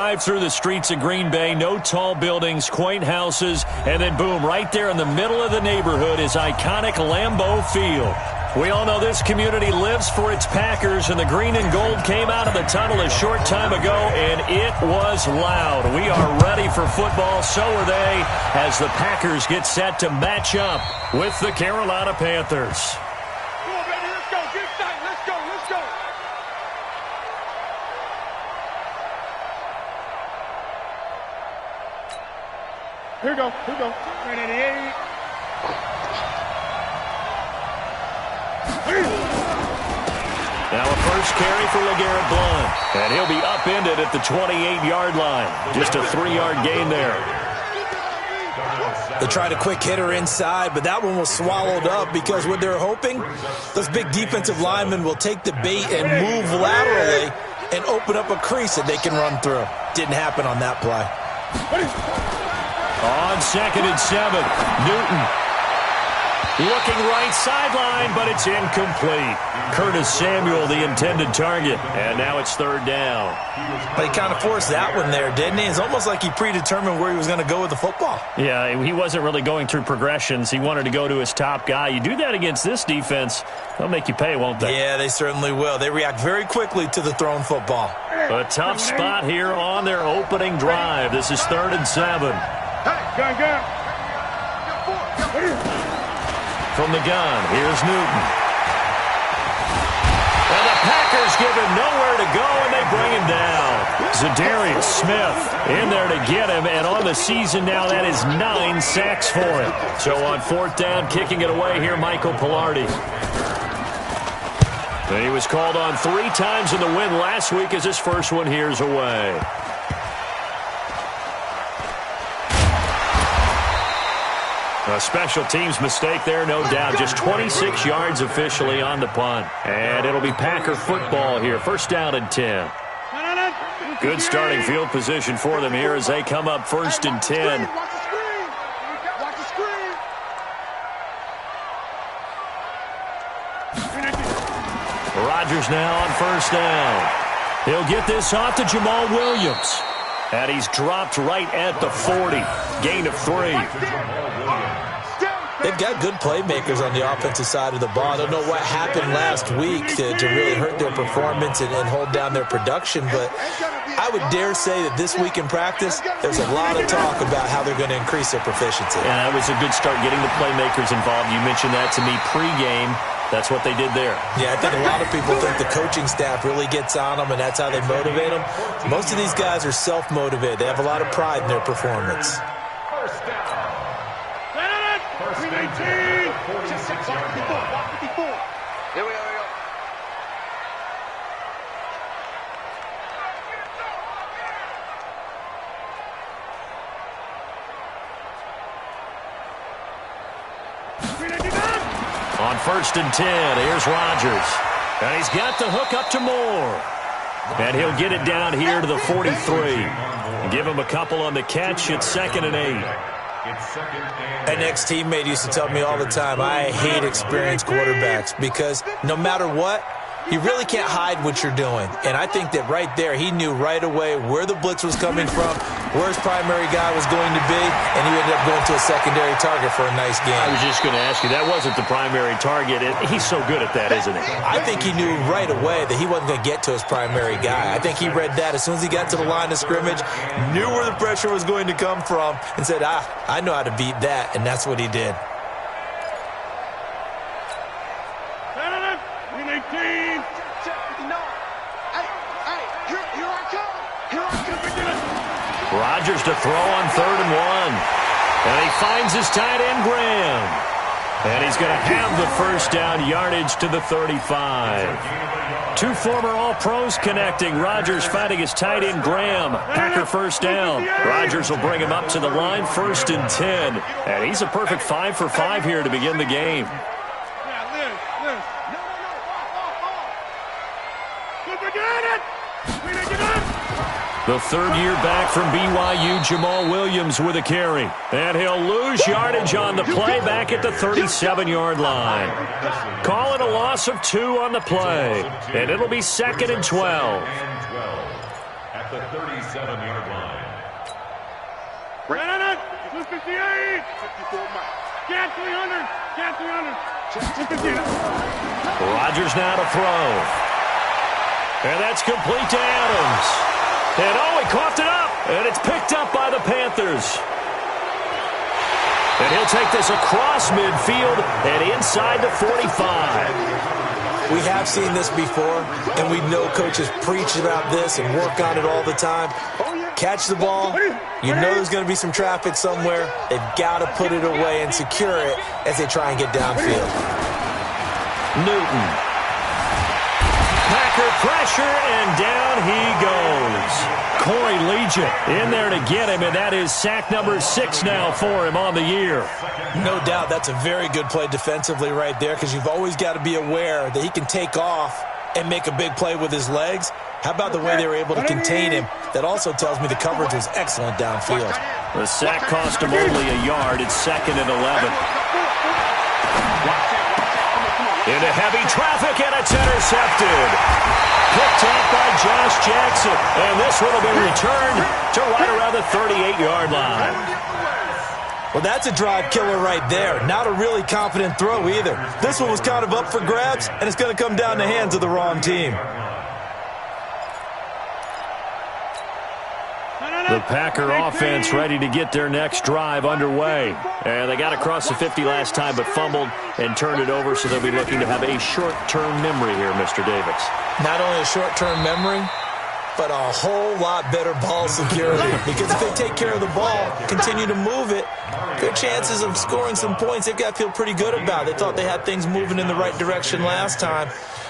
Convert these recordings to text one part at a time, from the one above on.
Drive through the streets of Green Bay, no tall buildings, quaint houses, and then boom, right there in the middle of the neighborhood is iconic Lambeau Field. We all know this community lives for its Packers, and the green and gold came out of the tunnel a short time ago, and it was loud. We are ready for football, so are they, as the Packers get set to match up with the Carolina Panthers. Come on, baby, let's go. Get excited. Let's go. Let's go. Here we go. Here we go. Now a first carry for LeGarrette Blount, and he'll be upended at the 28-yard line. Just a 3-yard gain there. They tried a quick hitter inside, but that one was swallowed up because what they're hoping, those big defensive linemen will take the bait and move laterally and open up a crease that they can run through. Didn't happen on that play. On 2nd and 7, Newton looking right sideline, but it's incomplete. Curtis Samuel, the intended target, and now it's 3rd down. But he kind of forced that one there, didn't he? It's almost like he predetermined where he was going to go with the football. Yeah, he wasn't really going through progressions. He wanted to go to his top guy. You do that against this defense, they'll make you pay, won't they? Yeah, they certainly will. They react very quickly to the thrown football. A tough spot here on their opening drive. This is 3rd and 7. Gun. From the gun, here's Newton. And the Packers give him nowhere to go, and they bring him down. Zadarius Smith in there to get him, and on the season now, that is 9 sacks for him. So on 4th down, kicking it away here, Michael Pilardi. And he was called on 3 times in the win last week as his first one here's away. A special teams mistake there, no doubt. Just 26 yards officially on the punt. And it'll be Packer football here. 1st down and 10. Good starting field position for them here as they come up 1st and 10. Watch the screen. Rodgers now on 1st down. He'll get this off to Jamal Williams. And he's dropped right at the 40. Gain of 3. They've got good playmakers on the offensive side of the ball. I don't know what happened last week to really hurt their performance and hold down their production, but I would dare say that this week in practice, there's a lot of talk about how they're going to increase their proficiency. And that was a good start getting the playmakers involved. You mentioned that to me pregame. That's what they did there. Yeah, I think a lot of people think the coaching staff really gets on them, and that's how they motivate them. Most of these guys are self-motivated. They have a lot of pride in their performance. First 18. 46 yard line. 54. Here we go. On 1st and 10, here's Rodgers. And he's got the hook up to Moore. And he'll get it down here to the 43. And give him a couple on the catch at 2nd and 8. An ex-teammate used to tell me all the time, I hate experienced quarterbacks because no matter what, you really can't hide what you're doing. And I think that right there, he knew right away where the blitz was coming from, where his primary guy was going to be, and he ended up going to a secondary target for a nice game. I was just going to ask you, that wasn't the primary target. He's so good at that, isn't he? I think he knew right away that he wasn't going to get to his primary guy. I think he read that as soon as he got to the line of scrimmage, knew where the pressure was going to come from, and said, I know how to beat that, and that's what he did. Rodgers to throw on 3rd and 1. And he finds his tight end, Graham. And he's going to have the 1st down yardage to the 35. 2 former All-Pros connecting. Rodgers finding his tight end, Graham. Packer 1st down. Rodgers will bring him up to the line, 1st and 10. And he's a perfect 5 for 5 here to begin the game. The 3rd year back from BYU, Jamal Williams with a carry. And he'll lose yardage on the play back at the 37-yard line. Call it a loss of 2 on the play. And it'll be 2nd and 12. at the 37-yard line. 258. 54 miles. Cat 300. Cat 300. Rodgers now to throw. And that's complete to Adams. And oh, he coughed it up. And it's picked up by the Panthers. And he'll take this across midfield and inside the 45. We have seen this before, and we know coaches preach about this and work on it all the time. Catch the ball. You know there's going to be some traffic somewhere. They've got to put it away and secure it as they try and get downfield. Newton. Packer pressure, and down he goes. Corey Legion in there to get him, and that is sack number 6 now for him on the year. No doubt that's a very good play defensively right there, because you've always got to be aware that he can take off and make a big play with his legs. How about the way they were able to contain him? That also tells me the coverage was excellent downfield. The sack cost him only a yard. It's 2nd and 11. Into heavy traffic, and it's intercepted. Picked off by Josh Jackson. And this one will be returned to right around the 38-yard line. Well, that's a drive killer right there. Not a really confident throw either. This one was kind of up for grabs, and it's going to come down the hands of the wrong team. The Packer offense ready to get their next drive underway. And they got across the 50 last time but fumbled and turned it over, so they'll be looking to have a short-term memory here, Mr. Davis. Not only a short-term memory, but a whole lot better ball security. Because if they take care of the ball, continue to move it, their chances of scoring some points, they've got to feel pretty good about. They thought they had things moving in the right direction last time.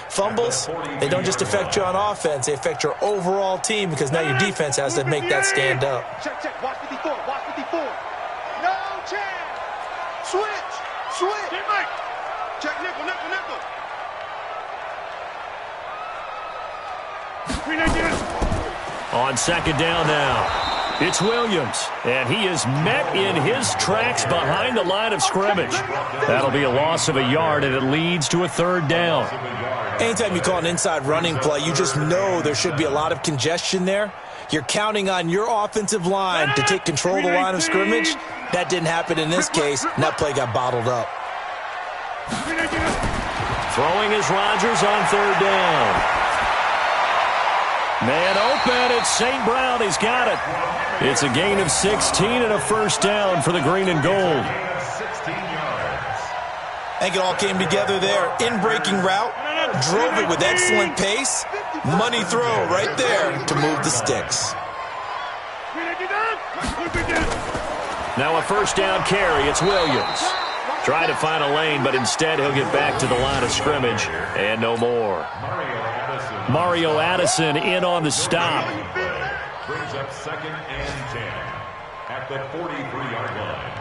Fumbles, they don't just affect you on offense, they affect your overall team, because now your defense has to make that stand up. Check, watch 54, watch 54. No chance. Switch. Get right. Check nickel. 319. On 2nd down now. It's Williams, and he is met in his tracks behind the line of scrimmage. That'll be a loss of a yard, and it leads to a 3rd down. Anytime you call an inside running play, you just know there should be a lot of congestion there. You're counting on your offensive line to take control of the line of scrimmage. That didn't happen in this case, and that play got bottled up. Throwing is Rodgers on 3rd down. Man open, it's St. Brown. He's got it. It's a gain of 16 and a 1st down for the green and gold. I think it all came together there. In-breaking route, drove it with excellent pace. Money throw right there to move the sticks. Now a 1st down carry. It's Williams. Trying to find a lane, but instead he'll get back to the line of scrimmage and no more. Mario Addison in on the stop. Brings up 2nd and 10 at the 43-yard line.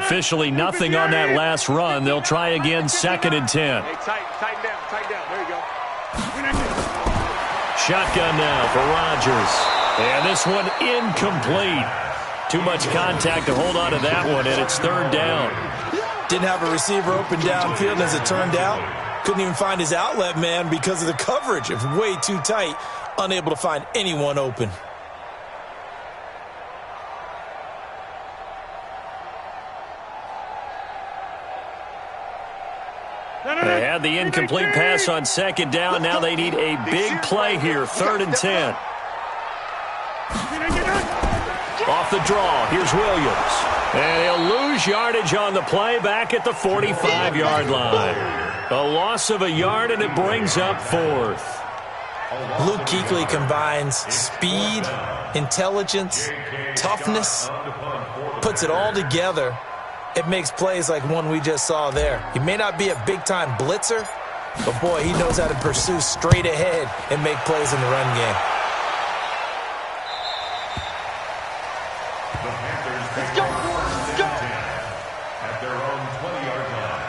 Officially nothing on that last run. They'll try again 2nd and 10. Hey, tighten down. There you go. Shotgun now for Rodgers. And this one incomplete. Too much contact to hold on to that one, and it's 3rd down. Didn't have a receiver open downfield, as it turned out. Couldn't even find his outlet man because of the coverage. It was way too tight. Unable to find anyone open. They had the incomplete pass on 2nd down. Now they need a big play here. 3rd and 10. Off the draw, here's Williams. And he'll lose yardage on the play back at the 45-yard line. A loss of a yard, and it brings up 4th. Luke Kuechly combines speed, intelligence, toughness, puts it all together. It makes plays like one we just saw there. He may not be a big-time blitzer, but boy, he knows how to pursue straight ahead and make plays in the run game. Let's go. At their own 20-yard line.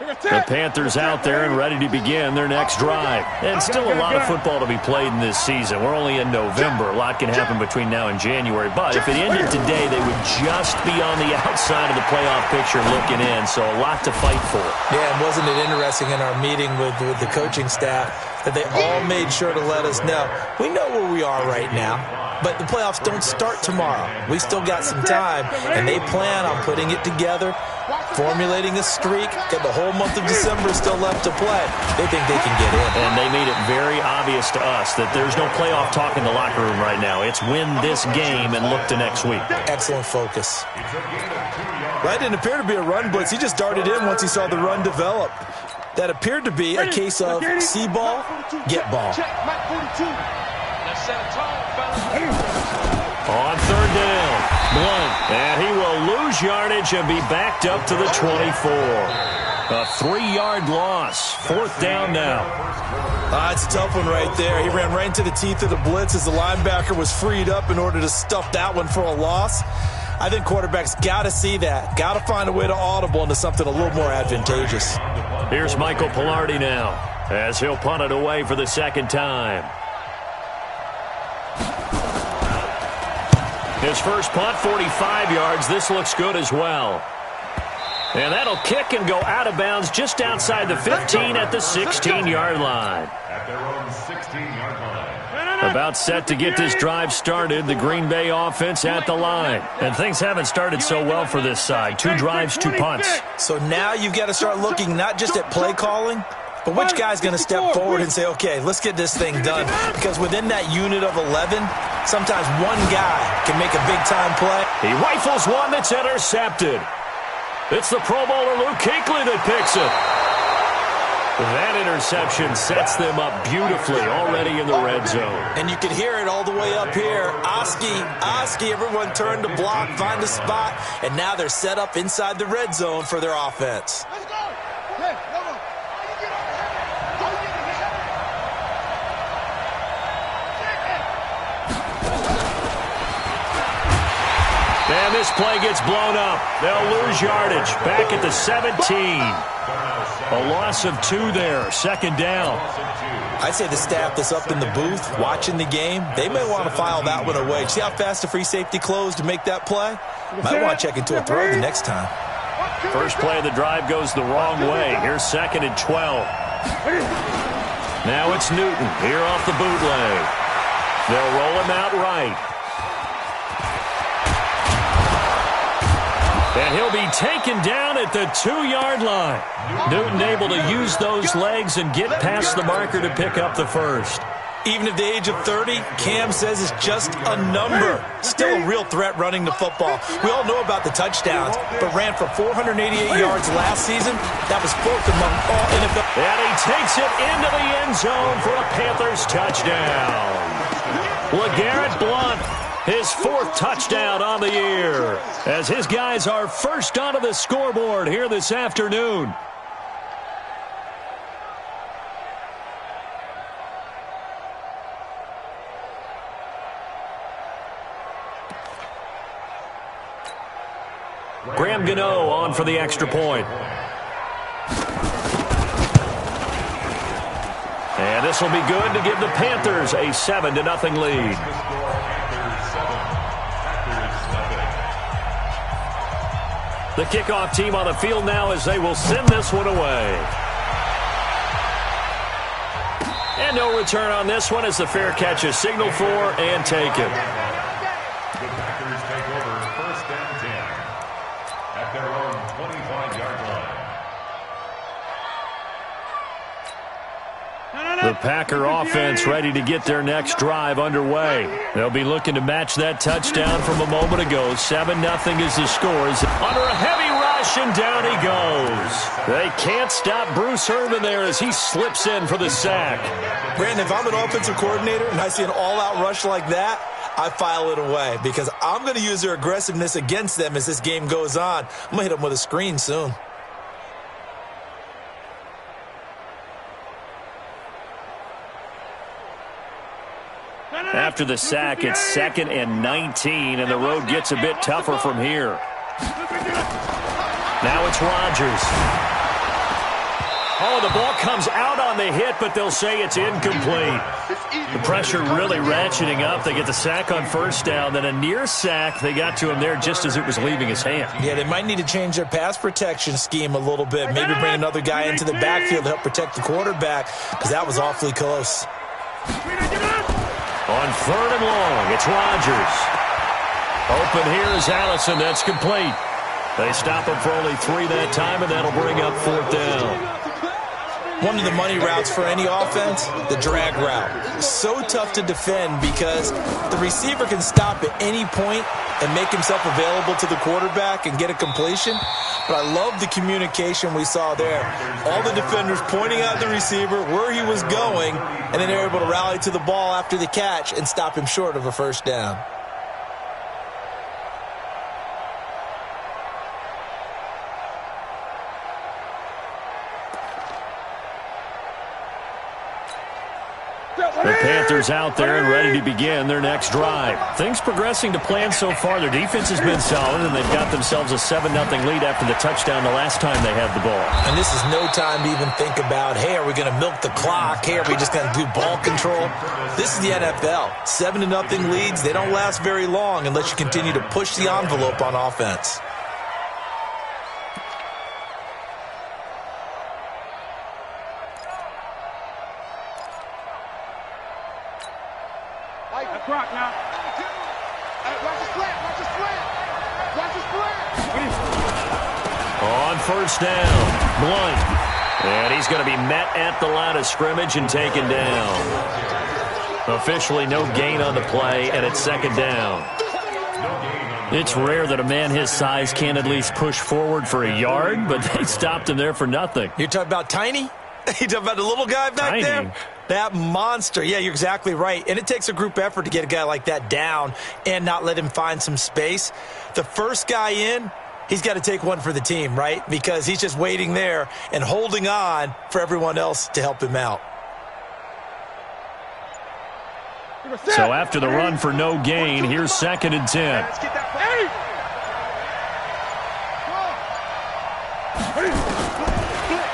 The Panthers out there and ready to begin their next drive. And still a lot of football to be played in this season. We're only in November. A lot can happen between now and January. But if it ended today, they would just be on the outside of the playoff picture looking in. So a lot to fight for. Yeah, and wasn't it interesting in our meeting with the coaching staff that they all made sure to let us know, we know where we are right now, but the playoffs don't start tomorrow. We still got some time, and they plan on putting it together, formulating a streak, got the whole month of December still left to play. They think they can get in. And they made it very obvious to us that there's no playoff talk in the locker room right now. It's win this game and look to next week. Excellent focus. That didn't appear to be a run blitz. He just darted in once he saw the run develop. That appeared to be a case of see ball, get ball. On third down, Blunt, and he will lose yardage and be backed up to the 24. A 3-yard loss. Fourth down now. It's a tough one right there. He ran right into the teeth of the blitz as the linebacker was freed up in order to stuff that one for a loss. I think quarterbacks got to see that. Got to find a way to audible into something a little more advantageous. Here's Michael Pilardi now as he'll punt it away for the second time. His first punt, 45 yards. This looks good as well. And that'll kick and go out of bounds just outside the 15 at the 16-yard line. At their own 16-yard line. About set to get this drive started, the Green Bay offense at the line. And things haven't started so well for this side. 2 drives, 2 punts. So now you've got to start looking not just at play calling, but which guy's going to step forward and say, okay, let's get this thing done. Because within that unit of 11, sometimes one guy can make a big-time play. He rifles one that's intercepted. It's the Pro Bowler Luke Kuechly that picks it. That interception sets them up beautifully already in the red zone. And you can hear it all the way up here. Oski, everyone turned to block, find a spot, and now they're set up inside the red zone for their offense. Let's go. Hey, come on. And this play gets blown up. They'll lose yardage. Back at the 17. A loss of 2 there. Second down. I'd say the staff that's up in the booth watching the game, they may want to file that one away. See how fast the free safety closed to make that play? Might want to check into a throw the next time. First play of the drive goes the wrong way. Here's 2nd and 12. Now it's Newton here off the bootleg. They'll roll him out right. And he'll be taken down at the 2-yard line. Newton able to use those legs and get past the marker to pick up the first. Even at the age of 30, Cam says it's just a number. Still a real threat running the football. We all know about the touchdowns, but ran for 488 yards last season. That was 4th among all NFL. And he takes it into the end zone for a Panthers touchdown. LeGarrette Blount, his 4th touchdown on the year, as his guys are first onto the scoreboard here this afternoon. Graham Gano on for the extra point. And this will be good to give the Panthers a 7-0 lead. The kickoff team on the field now as they will send this one away. And no return on this one as the fair catch is signaled for and taken. The Packers take over 1st and 10 at their own 25-yard line. The Packer offense ready to get their next drive underway. They'll be looking to match that touchdown from a moment ago. 7-0 is the score. Under a heavy rush, and down he goes. They can't stop Bruce Irvin there as he slips in for the sack. Brandon, if I'm an offensive coordinator and I see an all-out rush like that, I file it away because I'm going to use their aggressiveness against them as this game goes on. I'm going to hit them with a screen soon. After the sack, it's 2nd and 19, and the road gets a bit tougher from here. Now it's Rodgers. Oh, the ball comes out on the hit, but they'll say it's incomplete. The pressure really ratcheting up. They get the sack on first down, then a near sack. They got to him there just as it was leaving his hand. Yeah, they might need to change their pass protection scheme a little bit. Maybe bring another guy into the backfield to help protect the quarterback, because that was awfully close. On 3rd and long, it's Rodgers. Open here is Allison. That's complete. They stop him for only 3 that time, and that'll bring up 4th down. One of the money routes for any offense, the drag route. So tough to defend because the receiver can stop at any point and make himself available to the quarterback and get a completion. But I love the communication we saw there. All the defenders pointing out the receiver, where he was going, and then they're able to rally to the ball after the catch and stop him short of a first down. The Panthers out there and ready to begin their next drive. Things progressing to plan so far. Their defense has been solid, and they've got themselves a 7-0 lead after the touchdown the last time they had the ball. And this is no time to even think about, hey, are we going to milk the clock? Hey, are we just going to do ball control? This is the NFL. 7-0 leads, they don't last very long unless you continue to push the envelope on offense. Croc now. Hey, watch the slant, watch the slant. Watch the slant. On first down, Blunt. And he's going to be met at the line of scrimmage and taken down. Officially no gain on the play, and it's 2nd down. It's rare that a man his size can at least push forward for a yard, but they stopped him there for nothing. You're talking about Tiny? You talking about the little guy back there? That monster. Yeah, you're exactly right. And it takes a group effort to get a guy like that down and not let him find some space. The first guy in, he's got to take one for the team, right? Because he's just waiting there and holding on for everyone else to help him out. So after the run for no gain, here's 2nd and 10.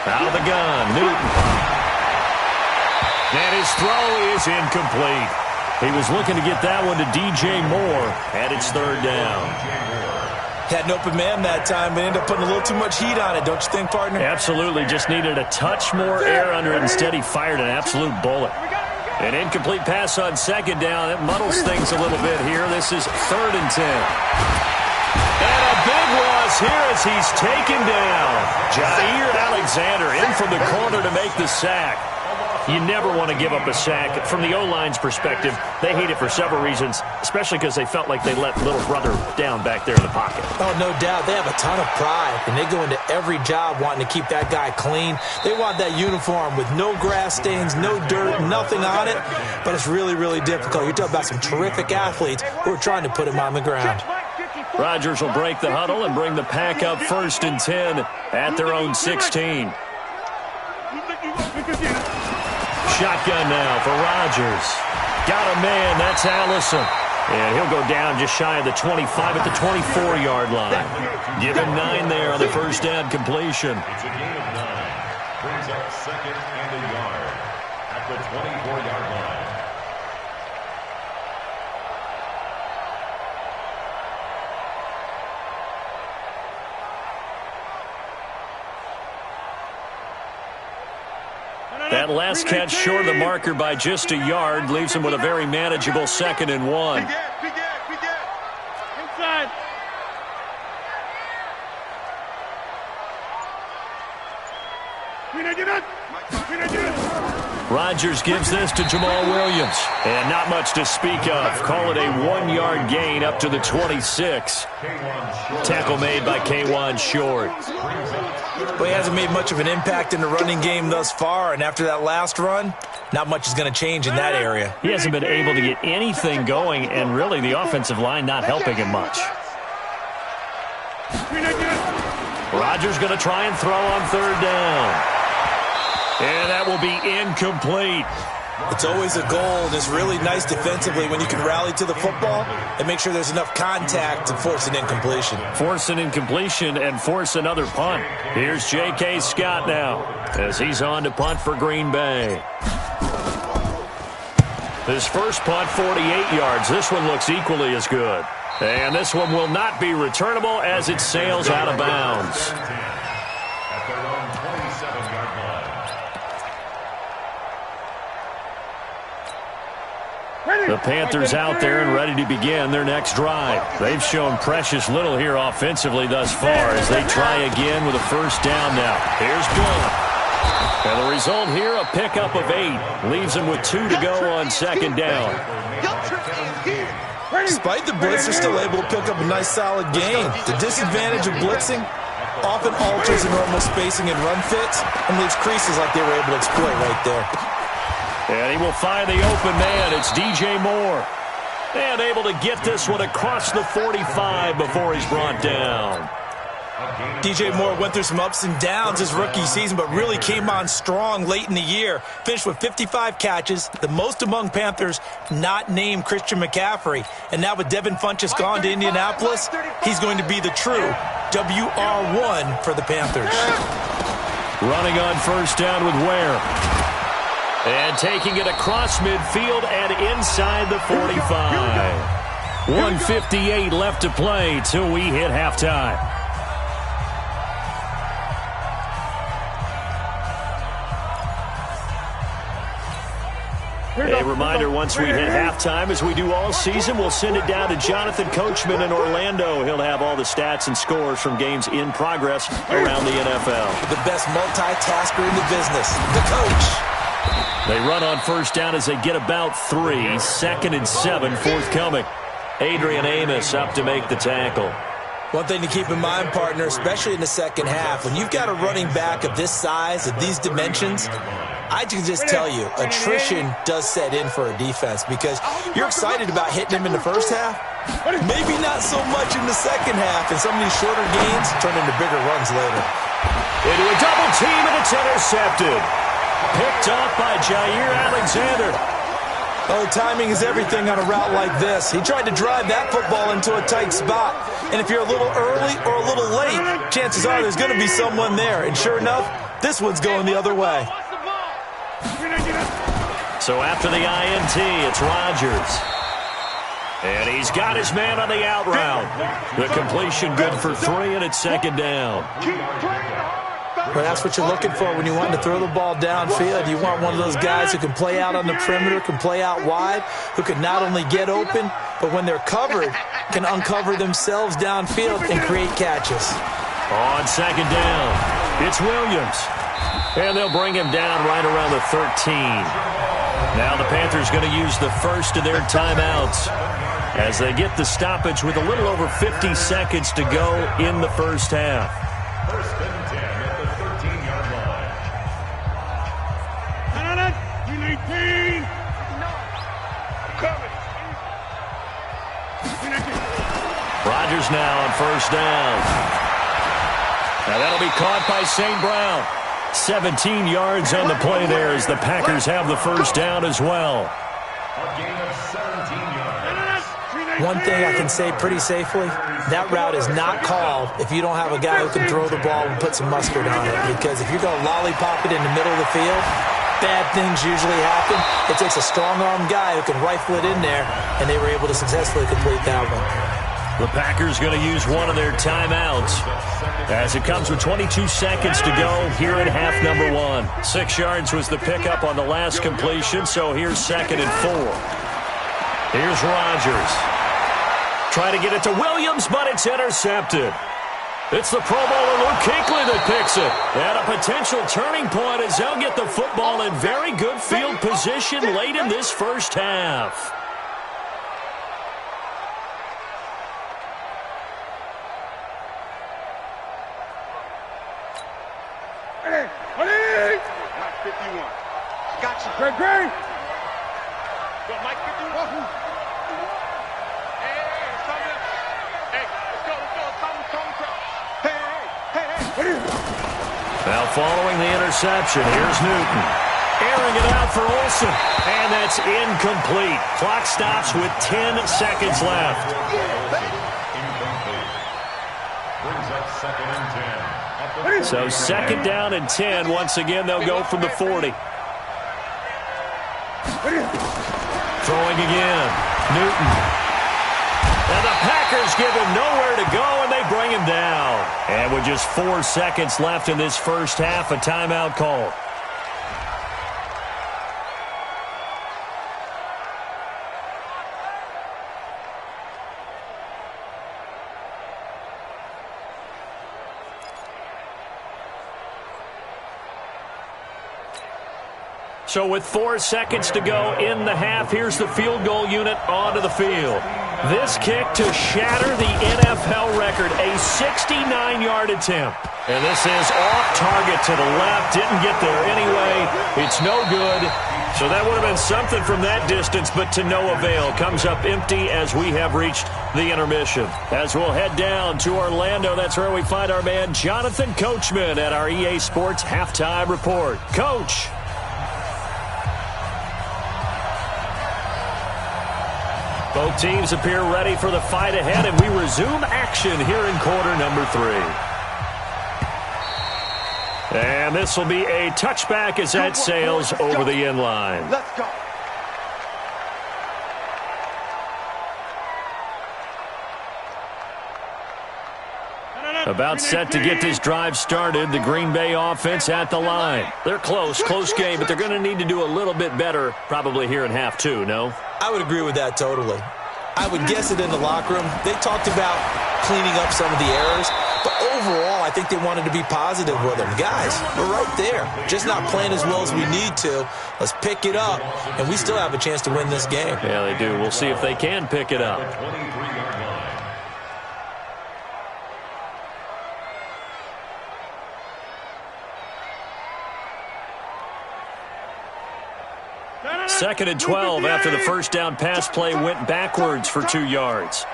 Out of the gun, Newton. And his throw is incomplete. He was looking to get that one to DJ Moore, and it's 3rd down. Had an open man that time, but ended up putting a little too much heat on it, don't you think, partner? Absolutely, just needed a touch more air under it. Instead, he fired an absolute bullet. An incomplete pass on 2nd down. That muddles things a little bit here. This is 3rd and 10. And a big loss here as he's taken down. Jair Alexander in from the corner to make the sack. You never want to give up a sack. From the O-line's perspective, they hate it for several reasons, especially because they felt like they let little brother down back there in the pocket. Oh, no doubt. They have a ton of pride, and they go into every job wanting to keep that guy clean. They want that uniform with no grass stains, no dirt, nothing on it, but it's really, really difficult. You're talking about some terrific athletes who are trying to put him on the ground. Rodgers will break the huddle and bring the pack up 1st and 10 at their own 16. Shotgun now for Rodgers. Got a man, that's Allison. And he'll go down just shy of the 25 at the 24-yard line. Give him 9 there on the first down completion. It's a gain of 9. Brings up 2nd and a yard at the 24-yard line. That last catch short of the marker by just a yard leaves him with a very manageable 2nd and 1. Inside. Rodgers gives this to Jamal Williams. And not much to speak of. Call it a 1-yard gain up to the 26. Tackle made by K'Wan Short. Well, he hasn't made much of an impact in the running game thus far, and after that last run, not much is going to change in that area. He hasn't been able to get anything going, and really the offensive line not helping him much. Rodgers going to try and throw on 3rd down. And that will be incomplete. It's always a goal, and it's really nice defensively when you can rally to the football and make sure there's enough contact to force an incompletion. Force an incompletion and force another punt. Here's J.K. Scott now as he's on to punt for Green Bay. His first punt, 48 yards. This one looks equally as good. And this one will not be returnable as it sails out of bounds. At their own 27-yard line. The Panthers out there and ready to begin their next drive. They've shown precious little here offensively thus far as they try again with a first down now. Here's Bill. And the result here, a pickup of 8. Leaves them with 2 to go on second down. Despite the blitz, they're still able to pick up a nice solid gain. The disadvantage of blitzing often alters the normal spacing and run fits and leaves creases like they were able to exploit right there. And he will find the open man. It's DJ Moore. And able to get this one across the 45 before he's brought down. DJ Moore went through some ups and downs his rookie season, but really came on strong late in the year. Finished with 55 catches, the most among Panthers not named Christian McCaffrey. And now with Devin Funchess gone to Indianapolis, he's going to be the true WR1 for the Panthers. Running on first down with Ware. And taking it across midfield and inside the 45. 1:58 left to play till we hit halftime. A reminder, once we hit halftime, as we do all season, we'll send it down to Jonathan Coachman in Orlando. He'll have all the stats and scores from games in progress around the NFL. The best multitasker in the business, the coach. They run on first down as they get about 3. 2nd and 7 forthcoming. Adrian Amos up to make the tackle. One thing to keep in mind, partner, especially in the second half, when you've got a running back of this size, of these dimensions, I can just tell you, attrition does set in for a defense because you're excited about hitting him in the first half. Maybe not so much in the second half, and some of these shorter gains turn into bigger runs later. Into a double team, and it's intercepted. Picked off by Jair Alexander. Oh, timing is everything on a route like this. He tried to drive that football into a tight spot. And if you're a little early or a little late, chances are there's going to be someone there. And sure enough, this one's going the other way. So after the INT, it's Rodgers. And he's got his man on the out route. The completion good for 3, and it's second down. Well, that's what you're looking for when you want to throw the ball downfield. You want one of those guys who can play out on the perimeter, can play out wide, who can not only get open, but when they're covered, can uncover themselves downfield and create catches. On second down, it's Williams. And they'll bring him down right around the 13. Now the Panthers going to use the first of their timeouts as they get the stoppage with a little over 50 seconds to go in the first half. First and 10 at the 13-yard line. Rodgers now on first down. Now that'll be caught by St. Brown. 17 yards on the play there as the Packers have the first down as well. A gain of 17 yards. One thing I can say pretty safely, that route is not called if you don't have a guy who can throw the ball and put some mustard on it. Because if you're going to lollipop it in the middle of the field, bad things usually happen. It takes a strong-armed guy who can rifle it in there, and they were able to successfully complete that one. The Packers going to use one of their timeouts as it comes with 22 seconds to go here in half number 1. 6 yards was the pickup on the last completion, so here's 2nd and 4. Here's Rodgers. Trying to get it to Williams, but it's intercepted. It's the Pro Bowler Luke Kuechly that picks it. And a potential turning point as they'll get the football in very good field position late in this first half. Mike 51. Got you. Great. Go, Mike 51. Hey, let's go. Hey. Now following the interception, here's Newton. firing it out for Olsen. And that's incomplete. Clock stops with 10 seconds left. So second down and 10. Once again, they'll go from the 40. Throwing again. Newton. And the Packers give him nowhere to go, and they bring him down. And with just 4 seconds left in this first half, a timeout call. So with 4 seconds to go in the half, here's the field goal unit onto the field. This kick to shatter the NFL record, a 69-yard attempt. And this is off target to the left. Didn't get there anyway. It's no good. So that would have been something from that distance, but to no avail. Comes up empty as we have reached the intermission. As we'll head down to Orlando, that's where we find our man Jonathan Coachman at our EA Sports Halftime Report. Coach. Both teams appear ready for the fight ahead, and we resume action here in quarter number 3. And this will be a touchback as that sails over the end line. Let's go. About set to get this drive started. The Green Bay offense at the line. They're close game, but they're going to need to do a little bit better probably here in half 2, no? I would agree with that totally. I would guess it in the locker room. They talked about cleaning up some of the errors, but overall, I think they wanted to be positive with them. Guys, we're right there. Just not playing as well as we need to. Let's pick it up, and we still have a chance to win this game. Yeah, they do. We'll see if they can pick it up. Second and 12 after the first down pass play went backwards for 2 yards.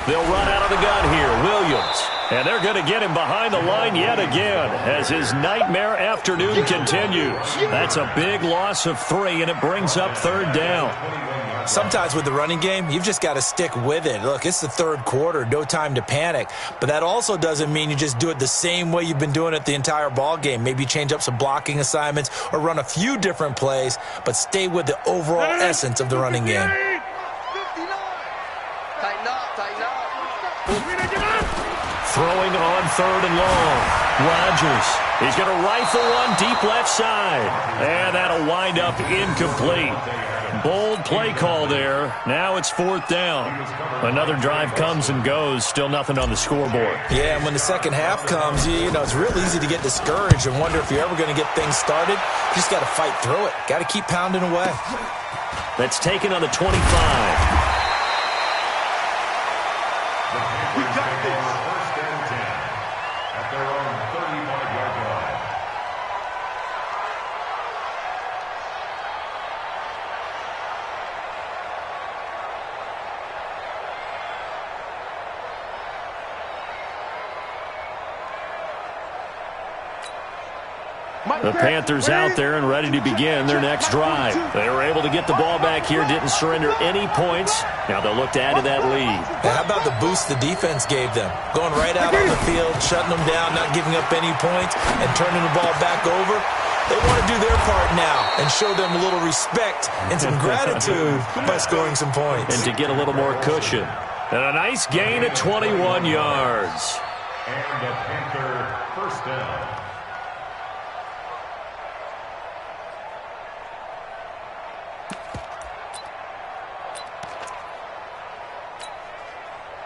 They'll run out of the gun here. Williams. And they're going to get him behind the line yet again as his nightmare afternoon continues. That's a big loss of 3, and it brings up third down. Sometimes with the running game, you've just got to stick with it. Look, it's the third quarter, no time to panic. But that also doesn't mean you just do it the same way you've been doing it the entire ball game. Maybe change up some blocking assignments or run a few different plays, but stay with the overall essence of the running game. Throwing on third and long. Rodgers. He's going to rifle one deep left side. And that'll wind up incomplete. Bold play call there. Now it's fourth down. Another drive comes and goes. Still nothing on the scoreboard. Yeah, and when the second half comes, you know, it's real easy to get discouraged and wonder if you're ever going to get things started. You just got to fight through it. Got to keep pounding away. That's taken on the 25. We got this. First and 10 at their own 35-yard line. The Panthers out there and ready to begin their next drive. They were able to get the ball back here, didn't surrender any points. Now they'll look to add to that lead. Now, how about the boost the defense gave them? Going right out on the field, shutting them down, not giving up any points, and turning the ball back over. They want to do their part now and show them a little respect and some gratitude by scoring some points. And to get a little more cushion. And a nice gain at 21 yards. And a Panther first down.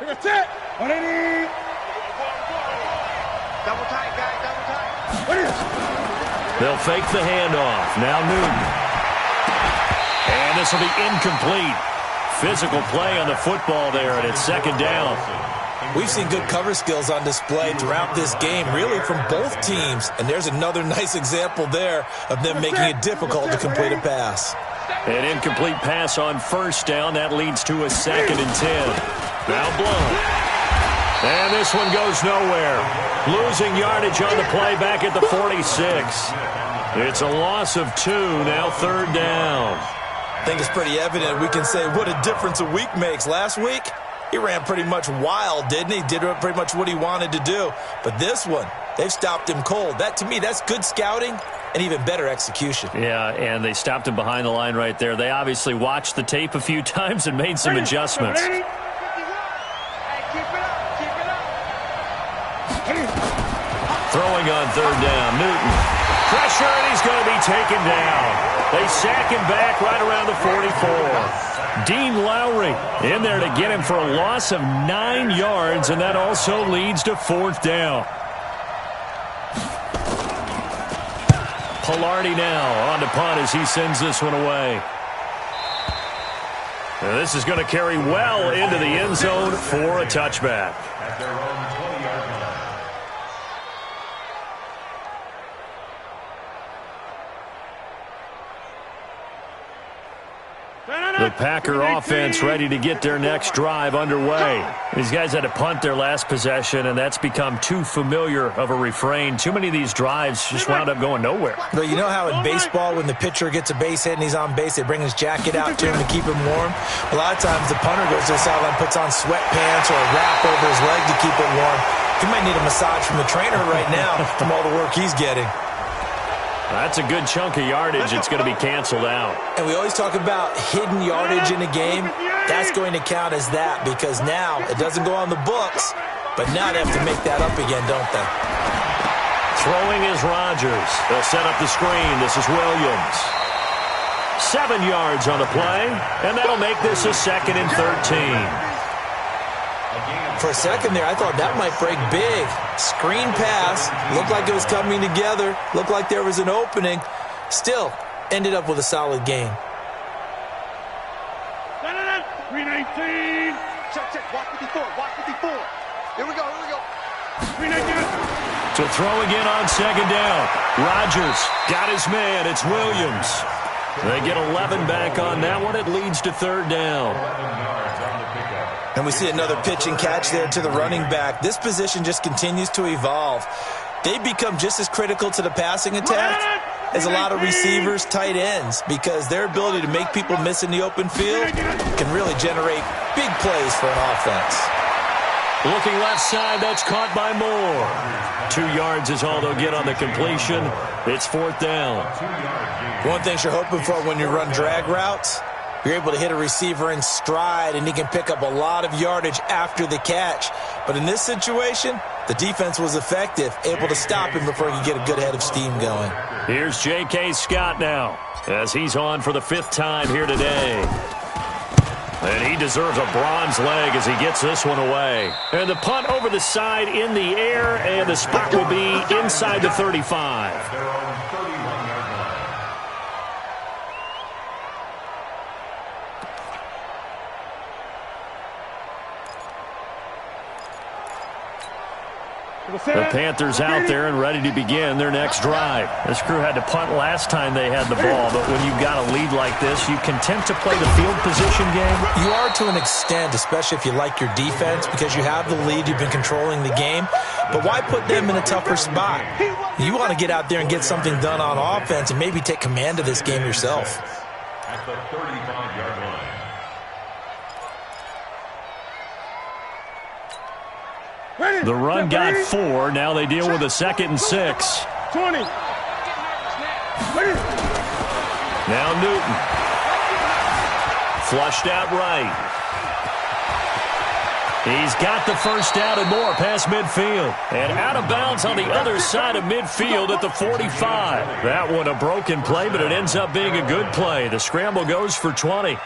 That's it. What it is. Double tight, guys. Double tight. What is it? They'll fake the handoff. Now Newton. And this will be incomplete. Physical play on the football there, and it's second down. We've seen good cover skills on display throughout this game, really from both teams. And there's another nice example there of them making it difficult to complete a pass. An incomplete pass on first down. That leads to a second and 10. Now blown. And this this one goes nowhere. Losing yardage on the play back at the 46. It's a loss of 2, now 3rd down. I think it's pretty evident. We can say what a difference a week makes. Last week, he ran pretty much wild, didn't he? Did pretty much what he wanted to do. But this one, they've stopped him cold. That, to me, that's good scouting and even better execution. Yeah, and they stopped him behind the line right there. They obviously watched the tape a few times and made some adjustments. Throwing on 3rd down, Newton. Pressure, and he's going to be taken down. They sack him back right around the 44. Dean Lowry in there to get him for a loss of 9 yards, and that also leads to 4th down. Pilardi now on to punt as he sends this one away. And this is going to carry well into the end zone for a touchback. At their own 20-yard line. The Packer offense ready to get their next drive underway. These guys had to punt their last possession, and that's become too familiar of a refrain. Too many of these drives just wound up going nowhere. But you know how in baseball, when the pitcher gets a base hit and he's on base, they bring his jacket out to him to keep him warm? A lot of times the punter goes to the sideline, puts on sweatpants or a wrap over his leg to keep it warm. He might need a massage from the trainer right now from all the work he's getting. That's a good chunk of yardage. It's going to be canceled out. And we always talk about hidden yardage in a game. That's going to count as that because now it doesn't go on the books, but now they have to make that up again, don't they? Throwing is Rodgers. They'll set up the screen. This is Williams. 7 yards on the play, and that'll make this a 2nd and 13. For a second there, I thought that might break big. Screen pass. Looked like it was coming together. Looked like there was an opening. Still, ended up with a solid game. 319. Check. Watch 54. Here we go. 319. To throw again on 2nd down. Rodgers got his man. It's Williams. They get 11 back on that one. It leads to 3rd down. 11 yards on the pickup. And we see another pitch and catch there to the running back. This position just continues to evolve. They become just as critical to the passing attack as a lot of receivers, tight ends, because their ability to make people miss in the open field can really generate big plays for an offense. Looking left side, that's caught by Moore. 2 yards is all they'll get on the completion. It's 4th down. One thing you're hoping for when you run drag routes, you're able to hit a receiver in stride, and he can pick up a lot of yardage after the catch. But in this situation, the defense was effective, able to stop him before he could get a good head of steam going. Here's J.K. Scott now, as he's on for the 5th time here today. And he deserves a bronze leg as he gets this one away. And the punt over the side in the air, and the spot will be inside the 35. Their own 31-yard line. The Panthers out there and ready to begin their next drive. This crew had to punt last time they had the ball, but when you've got a lead like this, you content to play the field position game? You are to an extent, especially if you like your defense, because you have the lead, you've been controlling the game. But why put them in a tougher spot? You want to get out there and get something done on offense and maybe take command of this game yourself. At the 35-yard line. The run got 4. Now they deal with a 2nd and 6. 20. Now Newton. Flushed out right. He's got the first down and more past midfield. And out of bounds on the other side of midfield at the 45. That one a broken play, but it ends up being a good play. The scramble goes for 20.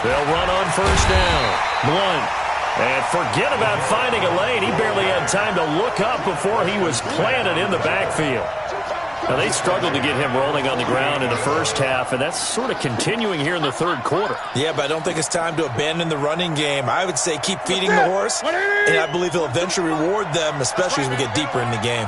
They'll run on 1st down. Blunt. And forget about finding a lane. He barely had time to look up before he was planted in the backfield. Now, they struggled to get him rolling on the ground in the first half, and that's sort of continuing here in the 3rd quarter. Yeah, but I don't think it's time to abandon the running game. I would say keep feeding the horse, and I believe he'll eventually reward them, especially as we get deeper in the game.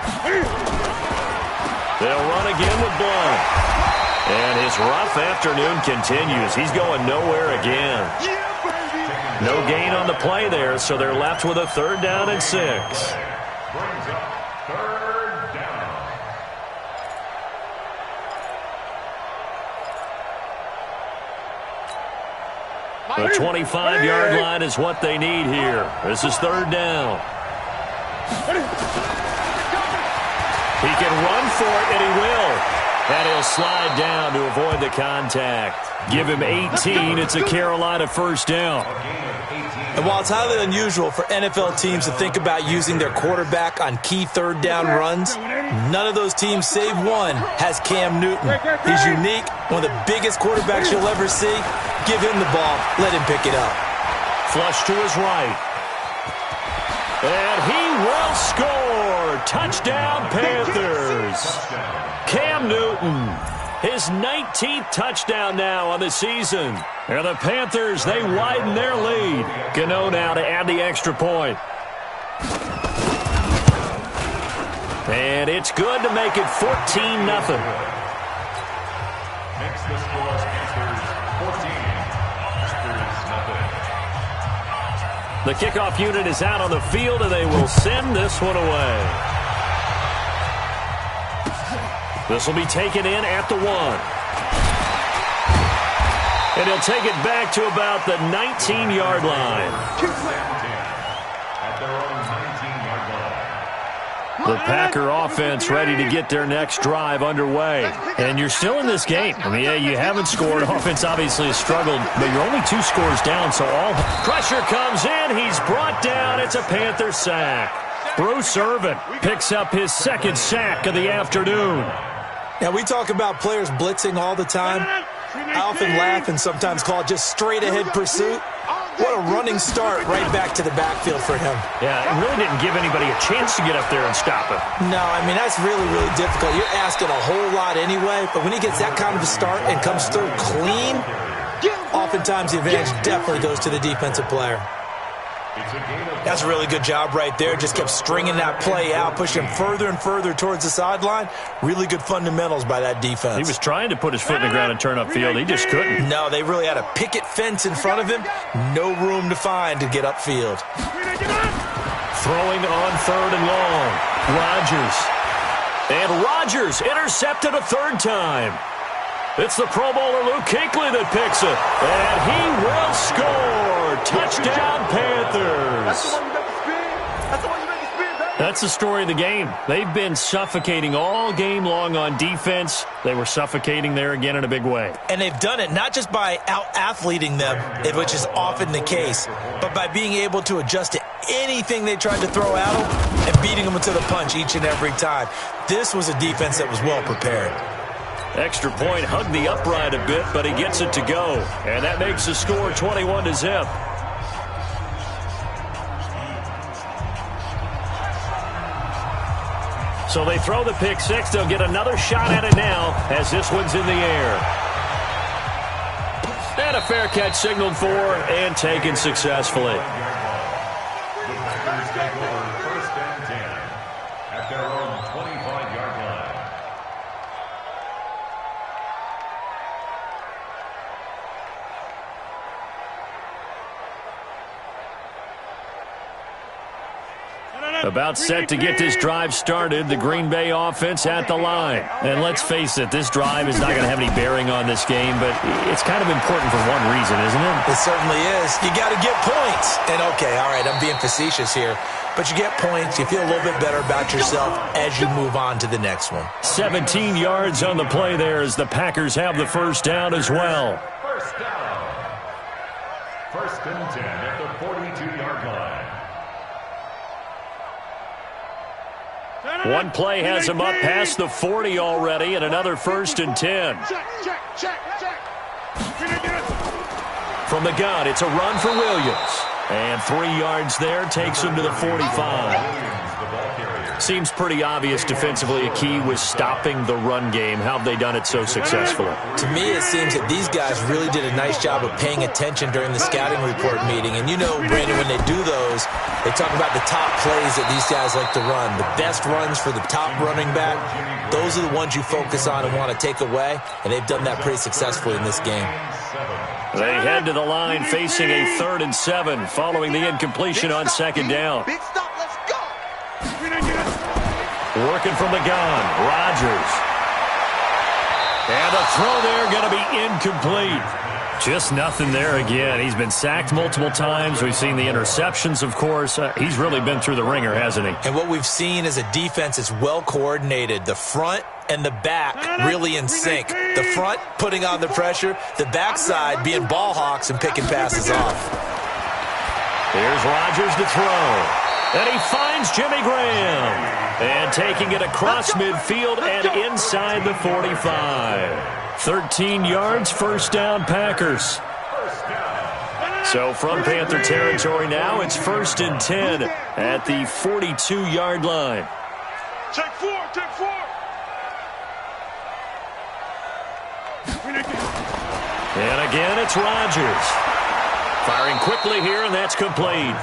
They'll run again with Blunt. And his rough afternoon continues. He's going nowhere again. No gain on the play there, so they're left with a 3rd down and 6. Brings up 3rd down. The 25-yard line is what they need here. This is 3rd down. He can run for it, and he will. And he'll slide down to avoid the contact. Give him 18. It's a Carolina 1st down. And while it's highly unusual for NFL teams to think about using their quarterback on key 3rd down runs, none of those teams, save one, has Cam Newton. He's unique, one of the biggest quarterbacks you'll ever see. Give him the ball. Let him pick it up. Flush to his right. And he will score. Touchdown, Panthers. Cam Newton, his 19th touchdown now on the season. And the Panthers, they widen their lead. Gano now to add the extra point. And it's good to make it 14-0. Makes the score Panthers 14. The kickoff unit is out on the field, and they will send this one away. This will be taken in at the 1. And he'll take it back to about the 19-yard line. At their own 19-yard line. The Packer offense ready to get their next drive underway. And you're still in this game. I mean, yeah, you haven't scored. Offense obviously has struggled, but you're only 2 scores down, so all pressure comes in. He's brought down. It's a Panther sack. Bruce Irvin picks up his 2nd sack of the afternoon. Now, we talk about players blitzing all the time. I often laugh and sometimes call it just straight-ahead pursuit. What a running start right back to the backfield for him. Yeah, it really didn't give anybody a chance to get up there and stop him. No, I mean, that's really, really difficult. You're asking a whole lot anyway, but when he gets that kind of a start and comes through clean, oftentimes the advantage definitely goes to the defensive player. That's a really good job right there. Just kept stringing that play out, pushing him further and further towards the sideline. Really good fundamentals by that defense. He was trying to put his foot in the ground and turn upfield. He just couldn't. No, they really had a picket fence in front of him. No room to find to get upfield. Throwing on 3rd and long. Rodgers. And Rodgers intercepted a 3rd time. It's the Pro Bowler Luke Kuechly that picks it. And he will score. Touchdown, Panthers. That's the story of the game. They've been suffocating all game long on defense. They were suffocating there again in a big way. And they've done it not just by out-athleting them, which is often the case, but by being able to adjust to anything they tried to throw at them and beating them to the punch each and every time. This was a defense that was well prepared. Extra point hugged the upright a bit, but he gets it to go. And that makes the score 21-0. So they throw the pick 6. They'll get another shot at it now as this one's in the air. And a fair catch signaled for and taken successfully. The Packers take over 1st and 10 at their own 25-yard line. About set to get this drive started, the Green Bay offense at the line. And let's face it, this drive is not going to have any bearing on this game, but it's kind of important for one reason, isn't it? It certainly is. You got to get points. And okay, all right, I'm being facetious here, but you get points, you feel a little bit better about yourself as you move on to the next one. 17 yards on the play there as the Packers have the 1st down as well. 1st down. 1st and 10 at the 42-yard line. One play has him up past the 40 already, and another 1st and 10. From the gun, it's a run for Williams. And 3 yards there takes him to the 45. Seems pretty obvious defensively a key was stopping the run game. How have they done it so successfully? To me, it seems that these guys really did a nice job of paying attention during the scouting report meeting. And you know, Brandon, when they do those, they talk about the top plays that these guys like to run. The best runs for the top running back, those are the ones you focus on and want to take away. And they've done that pretty successfully in this game. They head to the line facing a 3rd and 7 following the incompletion on 2nd down. Big stop, let's go. Working from the gun, Rodgers. And the throw there going to be incomplete. Just nothing there again. He's been sacked multiple times. We've seen the interceptions, of course. He's really been through the ringer, hasn't he? And what we've seen is a defense that's well coordinated. The front and the back really in sync. The front putting on the pressure, the backside being ball hawks and picking passes off. Here's Rodgers to throw. And he finds Jimmy Graham. And taking it across midfield and inside the 45. 13 yards, 1st down, Packers. So from Panther territory now, it's 1st and 10 at the 42-yard line. Take 4, take 4. And again, it's Rodgers. Firing quickly here, and that's complete.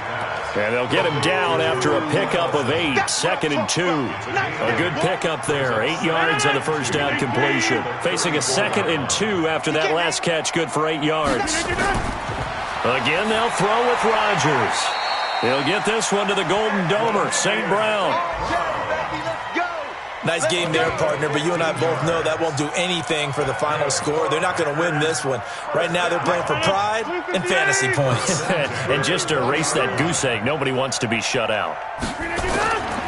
And they'll get him down after a pickup of 8, 2nd and 2. A good pickup there, 8 yards on the 1st down completion. Facing a 2nd and 2 after that last catch, good for 8 yards. Again, they'll throw with Rodgers. He'll get this one to the Golden Domer, St. Brown. Nice game there, partner, but you and I both know that won't do anything for the final score. They're not going to win this one. Right now they're playing for pride and fantasy points. And just to erase that goose egg, nobody wants to be shut out.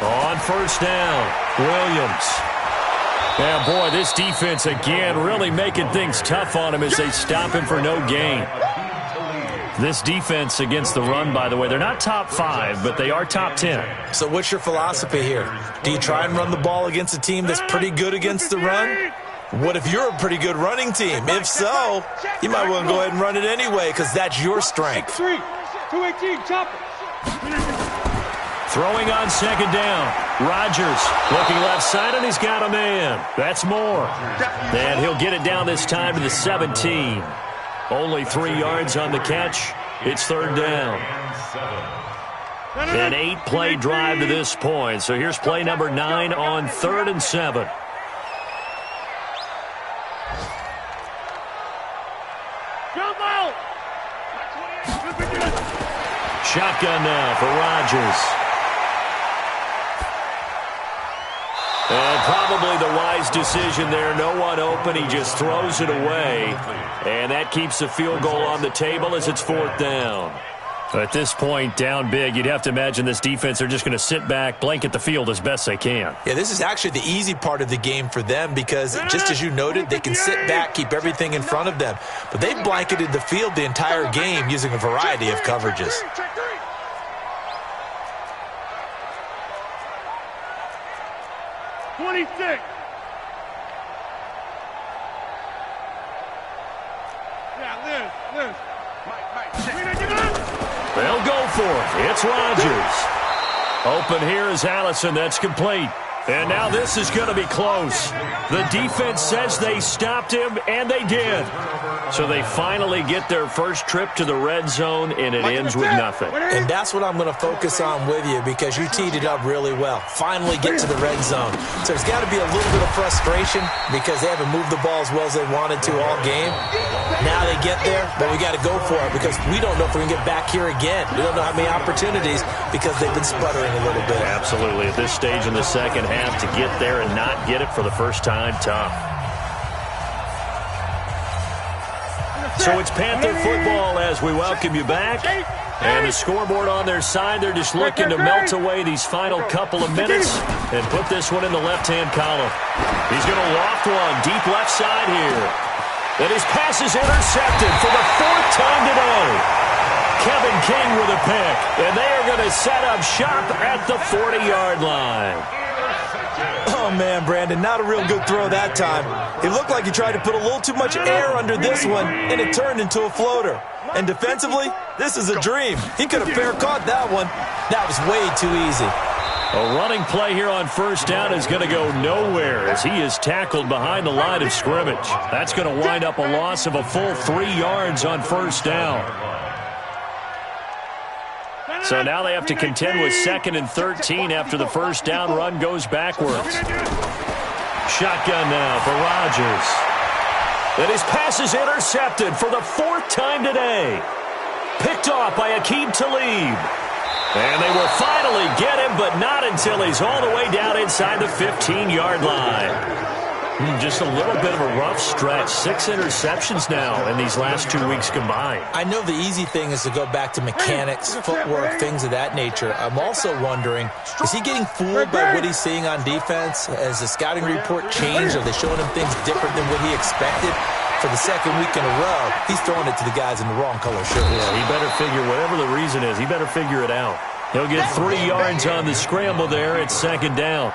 On 1st down, Williams. Yeah, boy, this defense again really making things tough on him as they stop him for no gain. This defense against the run, by the way, they're not top 5, but they are top 10. So what's your philosophy here? Do you try and run the ball against a team that's pretty good against the run? What if you're a pretty good running team? If so, you might want to go ahead and run it anyway because that's your strength. 218, chop it. Throwing on 2nd down. Rodgers looking left side, and he's got a man. That's Moore. And he'll get it down this time to the 17. Only 3 yards on the catch. It's 3rd down. An 8-play drive to this point. So here's play number 9 on 3rd and 7. Shotgun now for Rodgers. And probably the wise decision there. No one open. He just throws it away. And that keeps the field goal on the table as it's 4th down. At this point, down big, you'd have to imagine this defense are just going to sit back, blanket the field as best they can. Yeah, this is actually the easy part of the game for them because, just as you noted, they can sit back, keep everything in front of them. But they've blanketed the field the entire game using a variety of coverages. 26. Yeah, Liz. They'll go for it. It's Rodgers. Open here is Allison. That's complete. And now this is going to be close. The defense says they stopped him, and they did. So they finally get their first trip to the red zone, and it ends with nothing. And that's what I'm going to focus on with you because you teed it up really well. Finally get to the red zone. So there's got to be a little bit of frustration because they haven't moved the ball as well as they wanted to all game. Now they get there, but we got to go for it because we don't know if we can get back here again. We don't know how many opportunities because they've been sputtering a little bit. Absolutely. At this stage in the second half, to get there and not get it for the first time, tough. So it's Panther football as we welcome you back. And the scoreboard on their side, they're just looking to melt away these final couple of minutes and put this one in the left-hand column. He's going to loft one deep left side here. And his pass is intercepted for the 4th time today. Kevin King with a pick. And they are going to set up shop at the 40-yard line. Oh, man, Brandon, not a real good throw that time. It looked like he tried to put a little too much air under this one, and it turned into a floater. And defensively, this is a dream. He could have fair caught that one. That was way too easy. A running play here on first down is going to go nowhere as he is tackled behind the line of scrimmage. That's going to wind up a loss of a full 3 yards on first down. So now they have to contend with 2nd and 13 after the first down run goes backwards. Shotgun now for Rodgers. And his pass is intercepted for the 4th time today. Picked off by Aqib Talib. And they will finally get him, but not until he's all the way down inside the 15-yard line. Just a little bit of a rough stretch. 6 interceptions now in these last 2 weeks combined. I know the easy thing is to go back to mechanics, footwork, things of that nature. I'm also wondering, is he getting fooled by what he's seeing on defense? Has the scouting report changed? Are they showing him things different than what he expected? For the 2nd week in a row, he's throwing it to the guys in the wrong color shirts. Yeah, he better figure, whatever the reason is, he better figure it out. He'll get 3 yards on the scramble there at 2nd down.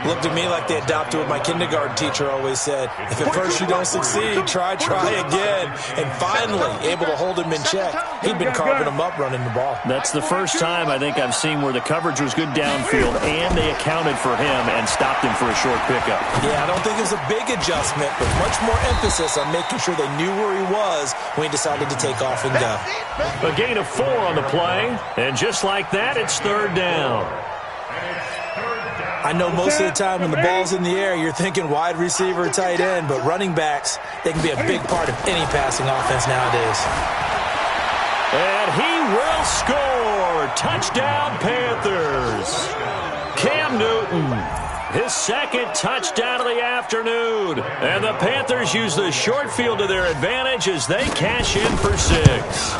Looked at me like they adopted what my kindergarten teacher always said. If at first you don't succeed, try again. And finally, able to hold him in check. He'd been carving him up running the ball. That's the first time I think I've seen where the coverage was good downfield and they accounted for him and stopped him for a short pickup. Yeah, I don't think it was a big adjustment, but much more emphasis on making sure they knew where he was when he decided to take off and go. A gain of 4 on the play, and just like that, it's 3rd down. I know most of the time when the ball's in the air, you're thinking wide receiver, tight end, but running backs, they can be a big part of any passing offense nowadays. And he will score. Touchdown, Panthers. Cam Newton, his 2nd touchdown of the afternoon. And the Panthers use the short field to their advantage as they cash in for 6.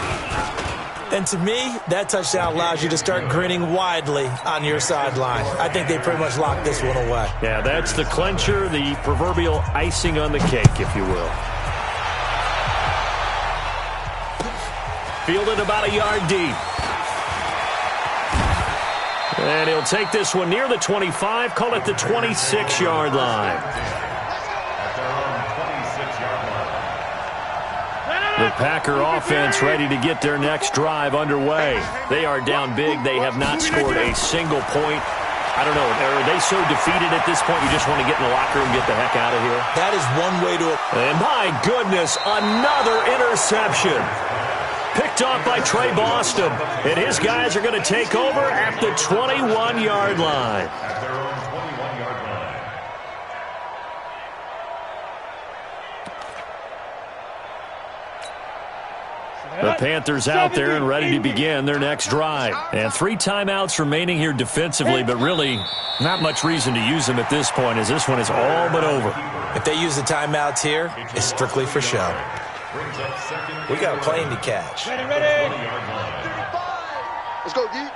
And to me, that touchdown allows you to start grinning widely on your sideline. I think they pretty much locked this one away. Yeah, that's the clincher, the proverbial icing on the cake, if you will. Fielded about a yard deep. And he'll take this one near the 25, call it the 26-yard line. The Packer offense ready to get their next drive underway. They are down big. They have not scored a single point. I don't know. Are they so defeated at this point you just want to get in the locker room and get the heck out of here? That is one way to... And my goodness, another interception. Picked off by Trey Boston. And his guys are going to take over at the 21-yard line. The Panthers out there and ready to begin their next drive. And 3 timeouts remaining here defensively, but really not much reason to use them at this point as this one is all but over. If they use the timeouts here, it's strictly for show. We got a plane to catch. Ready. Let's go, D.